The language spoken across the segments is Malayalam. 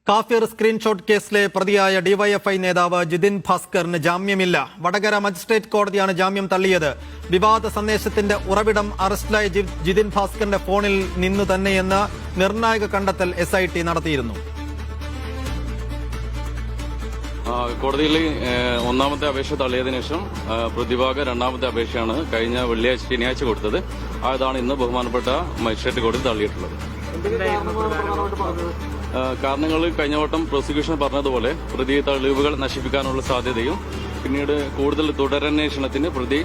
കാഫിർ സ്ക്രീൻഷോട്ട് കേസിലെ പ്രതിയായ ഡിവൈഎഫ്ഐ നേതാവ് ജിതിൻ ഭാസ്കറിന് ജാമ്യമില്ല. വടകര മജിസ്ട്രേറ്റ് കോടതിയാണ് ജാമ്യം തള്ളിയത്. വിവാദ സന്ദേശത്തിന്റെ ഉറവിടം അറസ്റ്റിലായ ജിതിൻ ഭാസ്കറിന്റെ ഫോണിൽ നിന്ന് തന്നെയെന്ന് നിർണായക കണ്ടെത്തൽ SIT നടത്തിയിരുന്നു. കോടതിയിൽ ഒന്നാമത്തെ അപേക്ഷ തള്ളിയതിനു ശേഷം പ്രതിഭാഗ രണ്ടാമത്തെ അപേക്ഷയാണ് കഴിഞ്ഞ ശനിയാഴ്ച കൊടുത്തത്. അതാണ് ഇന്ന് ബഹുമാനപ്പെട്ട മജിസ്ട്രേറ്റ് കോടതി തള്ളിയിട്ടുള്ളത്. കാരണങ്ങൾ കഴിഞ്ഞ വട്ടം പ്രോസിക്യൂഷൻ പറഞ്ഞതുപോലെ പ്രതി തെളിവുകൾ നശിപ്പിക്കാനുള്ള സാധ്യതയും പിന്നീട് കൂടുതൽ തുടരന്വേഷണത്തിന് പ്രതി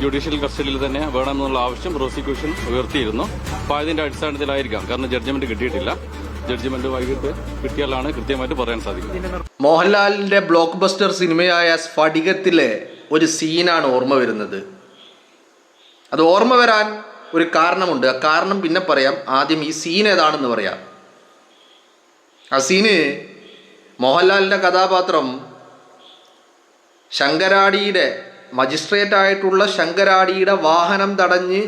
ജുഡീഷ്യൽ കസ്റ്റഡിയിൽ തന്നെ വേണമെന്നുള്ള ആവശ്യം പ്രോസിക്യൂഷൻ ഉയർത്തിയിരുന്നു. അപ്പോൾ അതിന്റെ അടിസ്ഥാനത്തിലായിരിക്കാം, കാരണം ജഡ്ജ്മെന്റ് കിട്ടിയിട്ടില്ല. ജഡ്ജ്മെന്റ് വൈകിട്ട് കിട്ടിയാലാണ് കൃത്യമായിട്ട് പറയാൻ സാധിക്കും. മോഹൻലാലിന്റെ ബ്ലോക്ക് ബസ്റ്റർ സിനിമയായ സ്ഫടികത്തിലെ ഒരു സീനാണ് ഓർമ്മ വരുന്നത്. അത് ഓർമ്മ വരാൻ ഒരു കാരണമുണ്ട്. ആ കാരണം പിന്നെ പറയാം. ആദ്യം ഈ സീൻ ഏതാണെന്ന് പറയാം. ആ സീന് മോഹൻലാലിൻ്റെ കഥാപാത്രം ശങ്കരാടിയുടെ മജിസ്ട്രേറ്റ് ആയിട്ടുള്ള ശങ്കരാടിയുടെ വാഹനം തടഞ്ഞ്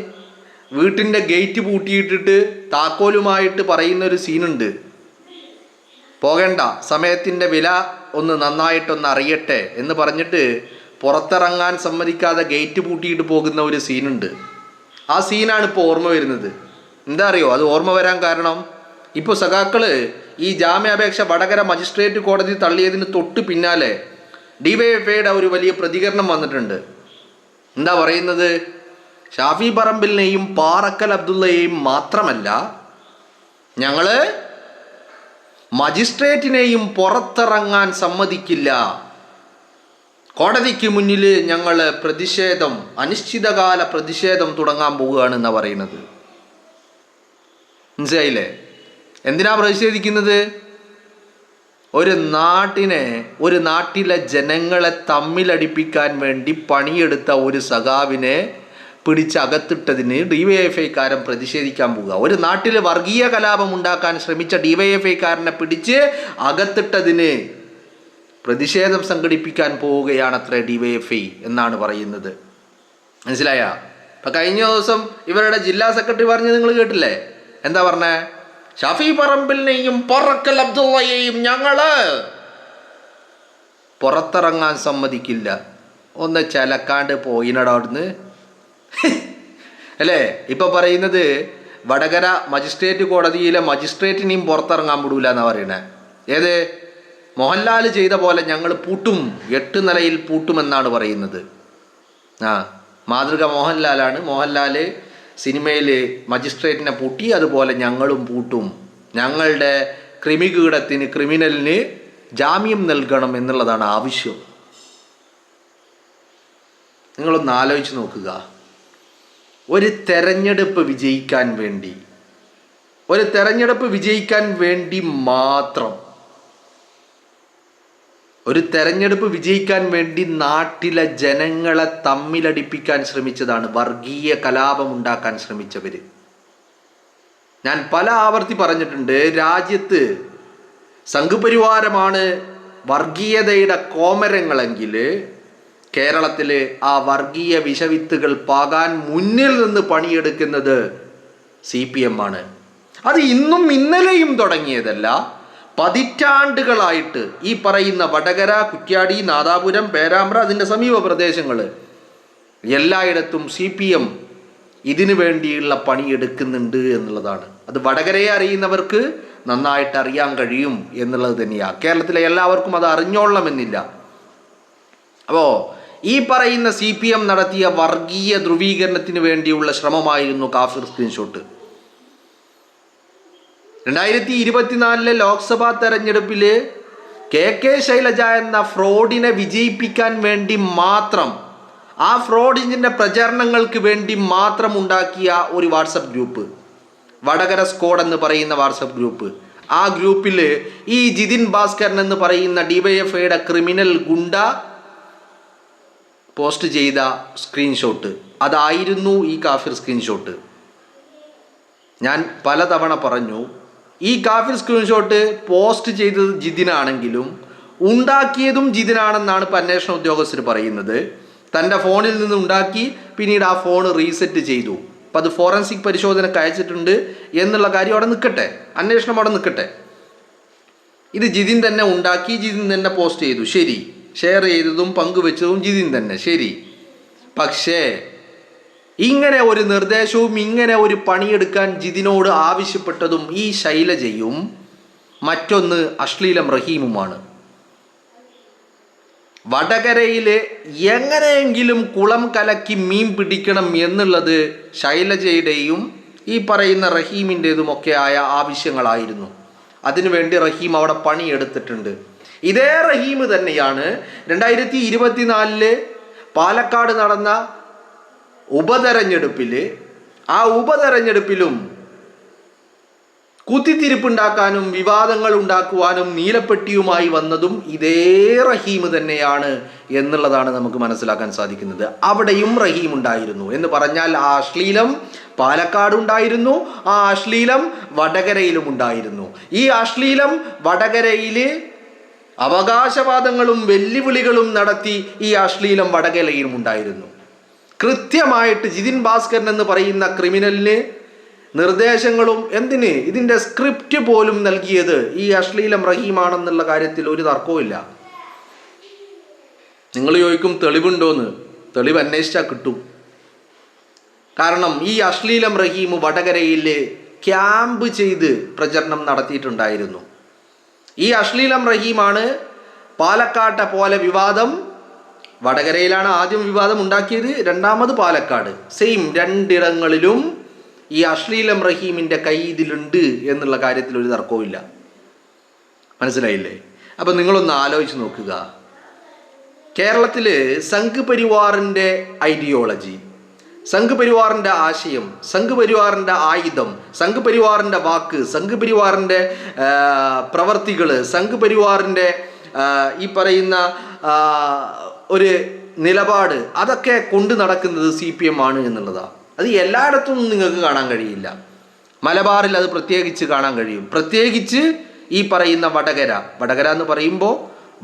വീട്ടിൻ്റെ ഗേറ്റ് പൂട്ടിയിട്ടിട്ട് താക്കോലുമായിട്ട് പറയുന്നൊരു സീനുണ്ട്. പോകേണ്ട, സമയത്തിൻ്റെ വില ഒന്ന് നന്നായിട്ടൊന്ന് അറിയട്ടെ എന്ന് പറഞ്ഞിട്ട് പുറത്തിറങ്ങാൻ സമ്മതിക്കാതെ ഗേറ്റ് പൂട്ടിയിട്ട് പോകുന്ന ഒരു സീനുണ്ട്. ആ സീനാണ് ഇപ്പോൾ ഓർമ്മ വരുന്നത്. എന്താ അറിയോ അത് ഓർമ്മ വരാൻ കാരണം? ഇപ്പോൾ സഖാക്കള് ഈ ജാമ്യാപേക്ഷ വടകര മജിസ്ട്രേറ്റ് കോടതി തള്ളിയതിന് തൊട്ട് പിന്നാലെ ഡിവൈഎഫ്ഐയുടെ ഒരു വലിയ പ്രതികരണം വന്നിട്ടുണ്ട്. എന്താ പറയുന്നത്? ഷാഫി പറമ്പിലിനെയും പാറക്കൽ അബ്ദുള്ളയെയും മാത്രമല്ല, ഞങ്ങള് മജിസ്ട്രേറ്റിനെയും പുറത്തിറങ്ങാൻ സമ്മതിക്കില്ല. കോടതിക്ക് മുന്നിൽ ഞങ്ങൾ പ്രതിഷേധം, അനിശ്ചിതകാല പ്രതിഷേധം തുടങ്ങാൻ പോവുകയാണെന്നാ പറയുന്നത്. മനസ്സിലായില്ലേ? എന്തിനാ പ്രതിഷേധിക്കുന്നത്? ഒരു നാട്ടിലെ ജനങ്ങളെ തമ്മിലടിപ്പിക്കാൻ വേണ്ടി പണിയെടുത്ത ഒരു സഖാവിനെ പിടിച്ചകത്തിട്ടതിന് ഡിവൈഎഫ്ഐക്കാരൻ പ്രതിഷേധിക്കാൻ പോവുക. ഒരു നാട്ടിൽ വർഗീയ കലാപം ഉണ്ടാക്കാൻ ശ്രമിച്ച ഡിവൈഎഫ്ഐക്കാരനെ പിടിച്ച് അകത്തിട്ടതിന് പ്രതിഷേധം സംഘടിപ്പിക്കാൻ പോവുകയാണത്രേ ഡിവൈഎഫ്ഐ എന്നാണ് പറയുന്നത്. മനസ്സിലായ? ഇപ്പം കഴിഞ്ഞ ദിവസം ഇവരുടെ ജില്ലാ സെക്രട്ടറി പറഞ്ഞത് നിങ്ങൾ കേട്ടില്ലേ? എന്താ പറഞ്ഞേ? ഷാഫി പറമ്പിലിനെയും പാറക്കൽ അബ്ദുള്ളയെയും ഞങ്ങള് പുറത്തിറങ്ങാൻ സമ്മതിക്കില്ല. ഒന്ന് ചിലക്കാണ്ട് പോയിനടവിടുന്ന് അല്ലേ? ഇപ്പൊ പറയുന്നത് വടകര മജിസ്ട്രേറ്റ് കോടതിയിലെ മജിസ്ട്രേറ്റിനെയും പുറത്തിറങ്ങാൻ വിടൂല എന്നാ പറയണേ. ഏത്? മോഹൻലാൽ ചെയ്ത പോലെ ഞങ്ങൾ പൂട്ടും, 8 നിലയിൽ പൂട്ടുമെന്നാണ് പറയുന്നത്. മാതൃക മോഹൻലാലാണ്. മോഹൻലാൽ സിനിമയിൽ മജിസ്ട്രേറ്റിനെ പൂട്ടി, അതുപോലെ ഞങ്ങളും പൂട്ടും. ഞങ്ങളുടെ ക്രിമിനലിന് ജാമ്യം നൽകണം എന്നുള്ളതാണ് ആവശ്യം. നിങ്ങളൊന്ന് ആലോചിച്ച് നോക്കുക. ഒരു തെരഞ്ഞെടുപ്പ് വിജയിക്കാൻ വേണ്ടി മാത്രം, നാട്ടിലെ ജനങ്ങളെ തമ്മിലടിപ്പിക്കാൻ ശ്രമിച്ചതാണ്, വർഗീയ കലാപം ഉണ്ടാക്കാൻ ശ്രമിച്ചവര്. ഞാൻ പല ആവർത്തി പറഞ്ഞിട്ടുണ്ട്, രാജ്യത്ത് സംഘപരിവാരമാണ് വർഗീയതയുടെ കോമരങ്ങളെങ്കിൽ കേരളത്തിൽ ആ വർഗീയ വിഷവിത്തുകൾ പാകാൻ മുന്നിൽ നിന്ന് പണിയെടുക്കുന്നത് CPM ആണ്. അത് ഇന്നും ഇന്നലെയും തുടങ്ങിയതല്ല, പതിറ്റാണ്ടുകളായിട്ട് ഈ പറയുന്ന വടകര, കുറ്റ്യാടി, നാദാപുരം, പേരാമ്പ്ര, അതിൻ്റെ സമീപ പ്രദേശങ്ങൾ എല്ലായിടത്തും CPM ഇതിനു വേണ്ടിയുള്ള പണിയെടുക്കുന്നുണ്ട് എന്നുള്ളതാണ്. അത് വടകരയെ അറിയുന്നവർക്ക് നന്നായിട്ട് അറിയാൻ കഴിയും എന്നുള്ളത് തന്നെയാണ്. കേരളത്തിലെ എല്ലാവർക്കും അത് അറിഞ്ഞോളണമെന്നില്ല. അപ്പോൾ ഈ പറയുന്ന CPM നടത്തിയ വർഗീയ ധ്രുവീകരണത്തിന് വേണ്ടിയുള്ള ശ്രമമായിരുന്നു കാഫിർ സ്ക്രീൻഷോട്ട്. 2024 ലോക്സഭാ തെരഞ്ഞെടുപ്പിൽ KK ശൈലജ എന്ന ഫ്രോഡിനെ വിജയിപ്പിക്കാൻ വേണ്ടി മാത്രം, ആ ഫ്രോഡിൻ്റെ പ്രചരണങ്ങൾക്ക് വേണ്ടി മാത്രം ഉണ്ടാക്കിയ ഒരു വാട്സപ്പ് ഗ്രൂപ്പ്, വടകര സ്ക്വാഡ് എന്ന് പറയുന്ന വാട്സപ്പ് ഗ്രൂപ്പ്. ആ ഗ്രൂപ്പിൽ ഈ ജിതിൻ ഭാസ്കരൻ എന്ന് പറയുന്ന ഡിവൈഎഫ്ഐയുടെ ക്രിമിനൽ ഗുണ്ട പോസ്റ്റ് ചെയ്ത സ്ക്രീൻഷോട്ട്, അതായിരുന്നു ഈ കാഫിർ സ്ക്രീൻഷോട്ട്. ഞാൻ പലതവണ പറഞ്ഞു, ഈ കാഫിർ സ്ക്രീൻഷോട്ട് പോസ്റ്റ് ചെയ്തത് ജിതിനാണെങ്കിലും ഉണ്ടാക്കിയതും ജിതിനാണെന്നാണ് ഇപ്പോൾ അന്വേഷണ ഉദ്യോഗസ്ഥർ പറയുന്നത്. തൻ്റെ ഫോണിൽ നിന്ന് ഉണ്ടാക്കി പിന്നീട് ആ ഫോൺ റീസെറ്റ് ചെയ്തു. അപ്പം അത് ഫോറൻസിക് പരിശോധനയ്ക്ക് അയച്ചിട്ടുണ്ട് എന്നുള്ള കാര്യം അവിടെ നിൽക്കട്ടെ, അന്വേഷണം അവിടെ നിൽക്കട്ടെ. ഇത് ജിതിൻ തന്നെ ഉണ്ടാക്കി, ജിതിൻ തന്നെ പോസ്റ്റ് ചെയ്തു, ശരി. ഷെയർ ചെയ്തതും പങ്കുവെച്ചതും ജിതിൻ തന്നെ, ശരി. പക്ഷേ ഇങ്ങനെ ഒരു നിർദ്ദേശവും ഇങ്ങനെ ഒരു പണിയെടുക്കാൻ ജിതിനോട് ആവശ്യപ്പെട്ടതും ഈ ശൈലജയും മറ്റൊന്ന് അശ്ലീലം റഹീമുമാണ്. വടകരയിൽ എങ്ങനെയെങ്കിലും കുളം കലക്കി മീൻ പിടിക്കണം എന്നുള്ളത് ശൈലജയുടെയും ഈ പറയുന്ന റഹീമിൻ്റെതുമൊക്കെ ആയ ആവശ്യങ്ങളായിരുന്നു. അതിനുവേണ്ടി റഹീം അവിടെ പണിയെടുത്തിട്ടുണ്ട്. ഇതേ റഹീം തന്നെയാണ് 2024 പാലക്കാട് നടന്ന ആ ഉപതെരഞ്ഞെടുപ്പിലും കുത്തിത്തിരിപ്പുണ്ടാക്കാനും വിവാദങ്ങൾ ഉണ്ടാക്കുവാനും നീലപ്പെട്ടിയുമായി വന്നതും ഇതേ റഹീം തന്നെയാണ് എന്നുള്ളതാണ് നമുക്ക് മനസ്സിലാക്കാൻ സാധിക്കുന്നത്. അവിടെയും റഹീം ഉണ്ടായിരുന്നു എന്ന് പറഞ്ഞാൽ ആ അശ്ലീലം പാലക്കാട് ഉണ്ടായിരുന്നു, ആ അശ്ലീലം വടകരയിലും ഉണ്ടായിരുന്നു. ഈ അശ്ലീലം വടകരയിൽ അവകാശവാദങ്ങളും വെല്ലുവിളികളും നടത്തി ഈ അശ്ലീലം വടകരയിലും ഉണ്ടായിരുന്നു. കൃത്യമായിട്ട് ജിതിൻ ഭാസ്കരൻ എന്ന് പറയുന്ന ക്രിമിനലിന് നിർദ്ദേശങ്ങളും എന്തിന് ഇതിൻ്റെ സ്ക്രിപ്റ്റ് പോലും നൽകിയത് ഈ അശ്ലീലം റഹീമാണെന്നുള്ള കാര്യത്തിൽ ഒരു തർക്കവുമില്ല. നിങ്ങൾ ചോദിക്കും തെളിവുണ്ടോന്ന്? തെളിവ് അന്വേഷിച്ചാൽ കിട്ടും. കാരണം ഈ അശ്ലീലം റഹീം വടകരയിൽ ക്യാമ്പ് ചെയ്ത് പ്രചരണം നടത്തിയിട്ടുണ്ടായിരുന്നു. ഈ അശ്ലീലം റഹീമാണ് പാലക്കാട്ടെ പോലെ വിവാദം, വടകരയിലാണ് ആദ്യം വിവാദം ഉണ്ടാക്കിയത്, രണ്ടാമത് പാലക്കാട്. സെയിം രണ്ടിടങ്ങളിലും ഈ അശ്ലീലം റഹീമിൻ്റെ കൈ ഇതിലുണ്ട് എന്നുള്ള കാര്യത്തിൽ ഒരു തർക്കവുമില്ല. മനസ്സിലായില്ലേ? അപ്പം നിങ്ങളൊന്ന് ആലോചിച്ച് നോക്കുക. കേരളത്തിൽ സംഘ് പരിവാറിൻ്റെ ഐഡിയോളജി, സംഘ് പരിവാറിൻ്റെ ആശയം, സംഘ് പരിവാറിൻ്റെ ആയുധം, സംഘ് പരിവാറിൻ്റെ വാക്ക്, സംഘ് പരിവാറിൻ്റെ പ്രവർത്തികൾ, സംഘ് പരിവാറിൻ്റെ ഈ പറയുന്ന ഒരു നിലപാട്, അതൊക്കെ കൊണ്ടു നടക്കുന്നത് CPM ആണ് എന്നുള്ളതാണ്. അത് എല്ലായിടത്തും നിങ്ങൾക്ക് കാണാൻ കഴിയില്ല. മലബാറിൽ അത് പ്രത്യേകിച്ച് കാണാൻ കഴിയും. പ്രത്യേകിച്ച് ഈ പറയുന്ന വടകര എന്ന് പറയുമ്പോൾ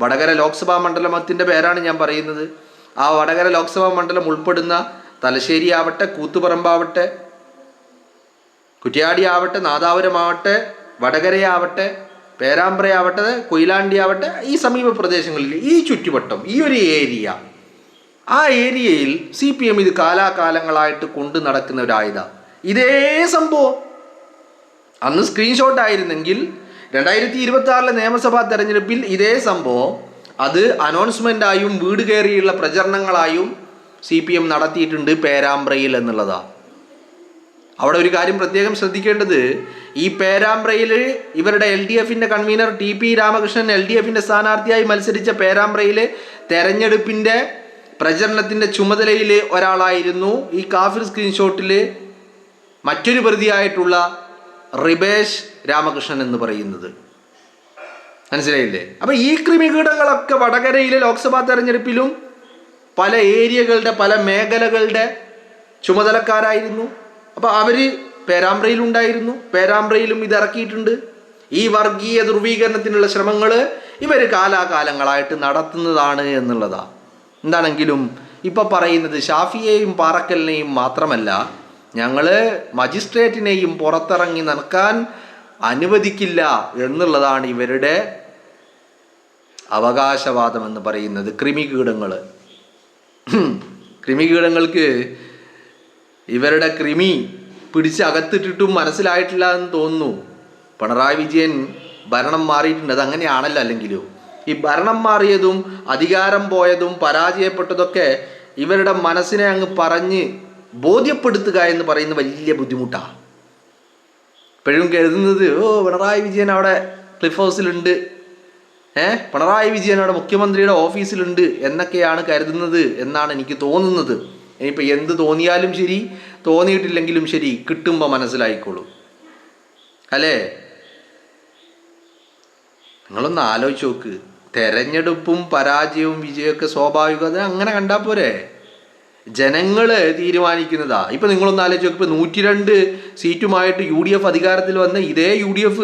വടകര ലോക്സഭാ മണ്ഡലത്തിൻ്റെ പേരാണ് ഞാൻ പറയുന്നത്. ആ വടകര ലോക്സഭാ മണ്ഡലം ഉൾപ്പെടുന്ന തലശ്ശേരി ആവട്ടെ, കൂത്തുപറമ്പാവട്ടെ, കുറ്റ്യാടി ആവട്ടെ, നാദാപുരമാവട്ടെ, വടകരയാവട്ടെ, പേരാമ്പ്രയാവട്ടെ, കൊയിലാണ്ടി ആവട്ടെ, ഈ സമീപ പ്രദേശങ്ങളിൽ ഈ ചുറ്റുവട്ടം, ഈ ഒരു ഏരിയ, ആ ഏരിയയിൽ CPM ഇത് കാലാകാലങ്ങളായിട്ട് കൊണ്ടു നടക്കുന്ന ഒരു ആയുധം. ഇതേ സംഭവം അന്ന് സ്ക്രീൻഷോട്ട് ആയിരുന്നെങ്കിൽ 2026 നിയമസഭാ തെരഞ്ഞെടുപ്പിൽ ഇതേ സംഭവം അത് അനൗൺസ്മെൻ്റായും വീട് കയറിയുള്ള പ്രചരണങ്ങളായും CPM നടത്തിയിട്ടുണ്ട് പേരാമ്പ്രയിൽ എന്നുള്ളതാണ്. അവിടെ ഒരു കാര്യം പ്രത്യേകം ശ്രദ്ധിക്കേണ്ടത്, ഈ പേരാമ്പ്രയിൽ ഇവരുടെ LDFൻ്റെ കൺവീനർ TP രാമകൃഷ്ണൻ LDFൻ്റെ സ്ഥാനാർത്ഥിയായി മത്സരിച്ച പേരാമ്പ്രയിൽ തെരഞ്ഞെടുപ്പിൻ്റെ പ്രചരണത്തിൻ്റെ ചുമതലയിൽ ഒരാളായിരുന്നു ഈ കാഫിർ സ്ക്രീൻഷോട്ടിൽ മറ്റൊരു പ്രതിയായിട്ടുള്ള റിബേഷ് രാമകൃഷ്ണൻ എന്ന് പറയുന്നത്. മനസ്സിലായില്ലേ? അപ്പം ഈ ക്രിമികീടങ്ങളൊക്കെ വടകരയിലെ ലോക്സഭാ തെരഞ്ഞെടുപ്പിലും പല ഏരിയകളുടെ പല മേഖലകളുടെ ചുമതലക്കാരായിരുന്നു. അപ്പോൾ അവർ പേരാമ്പ്രയിലുണ്ടായിരുന്നു, പേരാമ്പ്രയിലും ഇത് ഇറക്കിയിട്ടുണ്ട്. ഈ വർഗീയ ധ്രുവീകരണത്തിനുള്ള ശ്രമങ്ങൾ ഇവർ കാലാകാലങ്ങളായിട്ട് നടത്തുന്നതാണ് എന്നുള്ളതാണ്. എന്താണെങ്കിലും ഇപ്പം പറയുന്നത് ഷാഫിയെയും പാറക്കലിനെയും മാത്രമല്ല, ഞങ്ങൾ മജിസ്ട്രേറ്റിനെയും പുറത്തിറങ്ങി നടക്കാൻ അനുവദിക്കില്ല എന്നുള്ളതാണ് ഇവരുടെ അവകാശവാദം എന്ന് പറയുന്നത്. കൃമികീടങ്ങൾക്ക് ഇവരുടെ കൃമി പിടിച്ച് അകത്തിട്ടിട്ടും മനസ്സിലായിട്ടില്ല എന്ന് തോന്നുന്നു. പിണറായി വിജയൻ ഭരണം മാറിയിട്ടുണ്ട്, അതങ്ങനെയാണല്ലോ. അല്ലെങ്കിലും ഈ ഭരണം മാറിയതും അധികാരം പോയതും പരാജയപ്പെട്ടതൊക്കെ ഇവരുടെ മനസ്സിനെ അങ്ങ് പറഞ്ഞ് ബോധ്യപ്പെടുത്തുക എന്ന് പറയുന്നത് വലിയ ബുദ്ധിമുട്ടാണ്. ഇപ്പോഴും കരുതുന്നത് പിണറായി വിജയൻ അവിടെ ക്ലിഫ് ഹൗസിലുണ്ട്, പിണറായി വിജയൻ അവിടെ മുഖ്യമന്ത്രിയുടെ ഓഫീസിലുണ്ട് എന്നൊക്കെയാണ് കരുതുന്നത് എന്നാണ് എനിക്ക് തോന്നുന്നത്. ഇനിയിപ്പോൾ എന്ത് തോന്നിയാലും ശരി, തോന്നിയിട്ടില്ലെങ്കിലും ശരി, കിട്ടുമ്പോൾ മനസ്സിലായിക്കോളൂ അല്ലേ? നിങ്ങളൊന്ന് ആലോചിച്ച് നോക്ക്. തെരഞ്ഞെടുപ്പും പരാജയവും വിജയമൊക്കെ സ്വാഭാവികത അങ്ങനെ കണ്ടാൽ പോരെ? ജനങ്ങൾ തീരുമാനിക്കുന്നതാ. ഇപ്പം നിങ്ങളൊന്ന് ആലോചിച്ച് നോക്ക്. ഇപ്പം 102 സീറ്റുമായിട്ട് UDF അധികാരത്തിൽ വന്ന ഇതേ UDF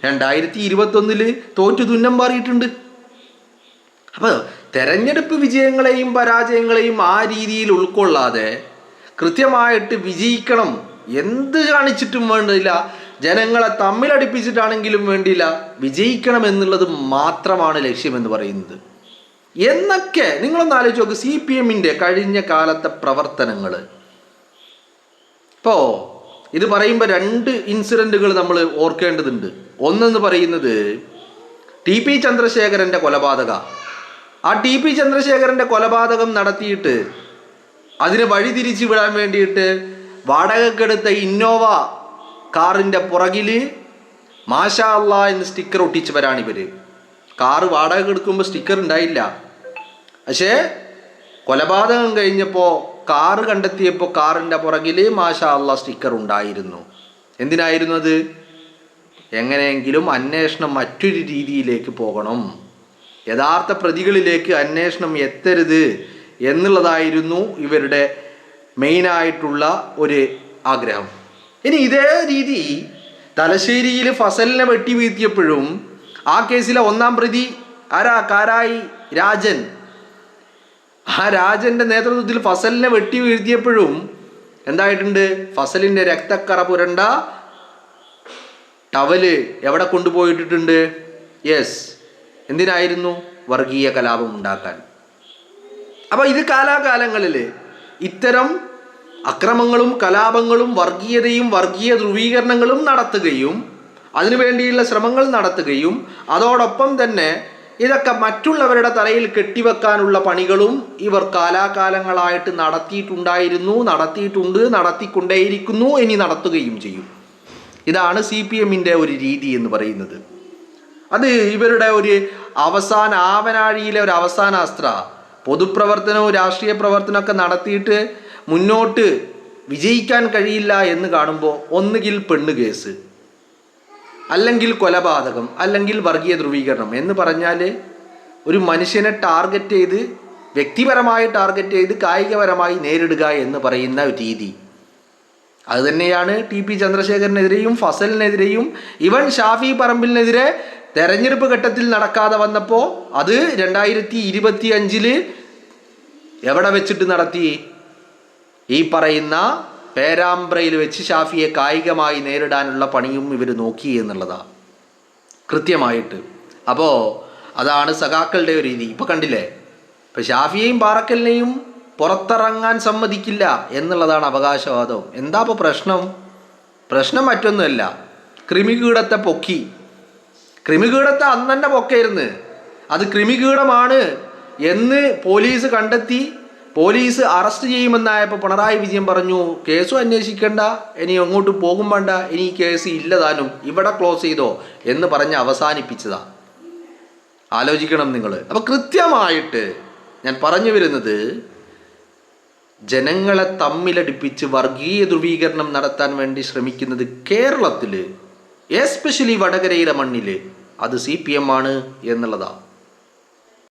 2021 തോറ്റു തുന്നം മാറിയിട്ടുണ്ട്. അപ്പോൾ തെരഞ്ഞെടുപ്പ് വിജയങ്ങളെയും പരാജയങ്ങളെയും ആ രീതിയിൽ ഉൾക്കൊള്ളാതെ കൃത്യമായിട്ട് വിജയിക്കണം, എന്ത് കാണിച്ചിട്ടും വേണ്ടില്ല, ജനങ്ങളെ തമ്മിലടിപ്പിച്ചിട്ടാണെങ്കിലും വേണ്ടിയില്ല വിജയിക്കണം എന്നുള്ളത് മാത്രമാണ് ലക്ഷ്യമെന്ന് പറയുന്നത് എന്നൊക്കെ നിങ്ങളൊന്ന് ആലോചിച്ച് നോക്ക്. CPM-ന്റെ കഴിഞ്ഞ കാലത്തെ പ്രവർത്തനങ്ങൾ. ഇപ്പോൾ ഇത് പറയുമ്പോൾ 2 ഇൻസിഡൻറ്റുകൾ നമ്മൾ ഓർക്കേണ്ടതുണ്ട്. ഒന്നെന്ന് പറയുന്നത് TP ചന്ദ്രശേഖരൻ്റെ കൊലപാതക. ആ TP ചന്ദ്രശേഖരൻ്റെ കൊലപാതകം നടത്തിയിട്ട് അതിനെ വഴിതിരിച്ചു വിടാൻ വേണ്ടിയിട്ട് വാടകക്കെടുത്ത ഇന്നോവ കാറിൻ്റെ പുറകിൽ മാഷാ അല്ലാ എന്ന് സ്റ്റിക്കർ ഒട്ടിച്ചവരാണിവർ. കാറ് വാടക എടുക്കുമ്പോൾ സ്റ്റിക്കർ ഉണ്ടായില്ല. പക്ഷേ കൊലപാതകം കഴിഞ്ഞപ്പോൾ കാറ് കണ്ടെത്തിയപ്പോൾ കാറിൻ്റെ പുറകിൽ മാഷാ അല്ലാ സ്റ്റിക്കർ ഉണ്ടായിരുന്നു. എന്തിനായിരുന്നു അത്? എങ്ങനെയെങ്കിലും അന്വേഷണം മറ്റൊരു രീതിയിലേക്ക് പോകണം, യഥാർത്ഥ പ്രതികളിലേക്ക് അന്വേഷണം എത്തരുത് എന്നുള്ളതായിരുന്നു ഇവരുടെ മെയിനായിട്ടുള്ള ഒരു ആഗ്രഹം. ഇനി ഇതേ രീതി തലശ്ശേരിയിൽ ഫസലിനെ വെട്ടി വീഴ്ത്തിയപ്പോഴും ആ കേസിലെ 1-ാം പ്രതി കാരായി രാജൻ, ആ രാജൻ്റെ നേതൃത്വത്തിൽ ഫസലിനെ വെട്ടി വീഴ്ത്തിയപ്പോഴും എന്തായിട്ടുണ്ട്? ഫസലിൻ്റെ രക്തക്കറ പുരണ്ട ടവല് എവിടെ കൊണ്ടുപോയിട്ടിട്ടുണ്ട്? യെസ്, എന്തിനായിരുന്നു? വർഗീയ കലാപം ഉണ്ടാക്കാൻ. അപ്പോൾ ഇത് കാലാകാലങ്ങളിൽ ഇത്തരം അക്രമങ്ങളും കലാപങ്ങളും വർഗീയതയും വർഗീയ ധ്രുവീകരണങ്ങളും നടത്തുകയും അതിനുവേണ്ടിയുള്ള ശ്രമങ്ങൾ നടത്തുകയും അതോടൊപ്പം തന്നെ ഇതൊക്കെ മറ്റുള്ളവരുടെ തലയിൽ കെട്ടിവെക്കാനുള്ള പണികളും ഇവർ കാലാകാലങ്ങളായിട്ട് നടത്തിയിട്ടുണ്ടായിരുന്നു, നടത്തിയിട്ടുണ്ട്, നടത്തിക്കൊണ്ടേയിരിക്കുന്നു, ഇനി നടത്തുകയും ചെയ്യും. ഇതാണ് CPM-ന്റെ ഒരു രീതി എന്ന് പറയുന്നത്. അത് ഇവരുടെ ഒരു അവസാന ആവനാഴിയിലെ ഒരു അവസാന അസ്ത്ര. പൊതുപ്രവർത്തനവും രാഷ്ട്രീയ പ്രവർത്തനമൊക്കെ നടത്തിയിട്ട് മുന്നോട്ട് വിജയിക്കാൻ കഴിയില്ല എന്ന് കാണുമ്പോൾ ഒന്നുകിൽ പെണ്ണ് കേസ്, അല്ലെങ്കിൽ കൊലപാതകം, അല്ലെങ്കിൽ വർഗീയ ധ്രുവീകരണം എന്ന് പറഞ്ഞാൽ ഒരു മനുഷ്യനെ ടാർഗറ്റ് ചെയ്ത് വ്യക്തിപരമായി ടാർഗറ്റ് ചെയ്ത് കായികപരമായി നേരിടുക എന്ന് പറയുന്ന രീതി. അതുതന്നെയാണ് TP ചന്ദ്രശേഖരനെതിരെയും ഫസലിനെതിരെയും ഇവൻ ഷാഫി പറമ്പിലിനെതിരെ തെരഞ്ഞെടുപ്പ് ഘട്ടത്തിൽ നടക്കാതെ വന്നപ്പോൾ അത് 2025 എവിടെ വെച്ചിട്ട് നടത്തി? ഈ പറയുന്ന പേരാമ്പ്രയിൽ വെച്ച് ഷാഫിയെ കായികമായി നേരിടാനുള്ള പണിയും ഇവർ നോക്കി എന്നുള്ളതാണ് കൃത്യമായിട്ട്. അപ്പോൾ അതാണ് സഖാക്കളുടെ ഒരു രീതി. ഇപ്പോൾ കണ്ടില്ലേ, ഇപ്പം ഷാഫിയെയും പാറക്കലിനെയും പുറത്തിറങ്ങാൻ സമ്മതിക്കില്ല എന്നുള്ളതാണ് അവകാശവാദം. എന്താ ഇപ്പോൾ പ്രശ്നം? പ്രശ്നം മറ്റൊന്നുമല്ല, കൃമികീടത്തെ പൊക്കി. കൃമികീടത്തെ അന്ന് തന്നെ പൊക്കയിരുന്ന് അത് കൃമികീടമാണ് എന്ന് പോലീസ് കണ്ടെത്തി പോലീസ് അറസ്റ്റ് ചെയ്യുമെന്നായപ്പോൾ പിണറായി വിജയൻ പറഞ്ഞു കേസും അന്വേഷിക്കേണ്ട, ഇനി അങ്ങോട്ട് പോകും വേണ്ട, ഇനി ഈ കേസ് ഇല്ലതാനും, ഇവിടെ ക്ലോസ് ചെയ്തോ എന്ന് പറഞ്ഞ് അവസാനിപ്പിച്ചതാ. ആലോചിക്കണം നിങ്ങൾ. അപ്പോൾ കൃത്യമായിട്ട് ഞാൻ പറഞ്ഞു വരുന്നത്, ജനങ്ങളെ തമ്മിലടിപ്പിച്ച് വർഗീയ ധ്രുവീകരണം നടത്താൻ വേണ്ടി ശ്രമിക്കുന്നത് കേരളത്തിൽ, എസ്പെഷ്യലി വടകരയിലെ മണ്ണിൽ അത് CPM ആണ് എന്നുള്ളതാണ്.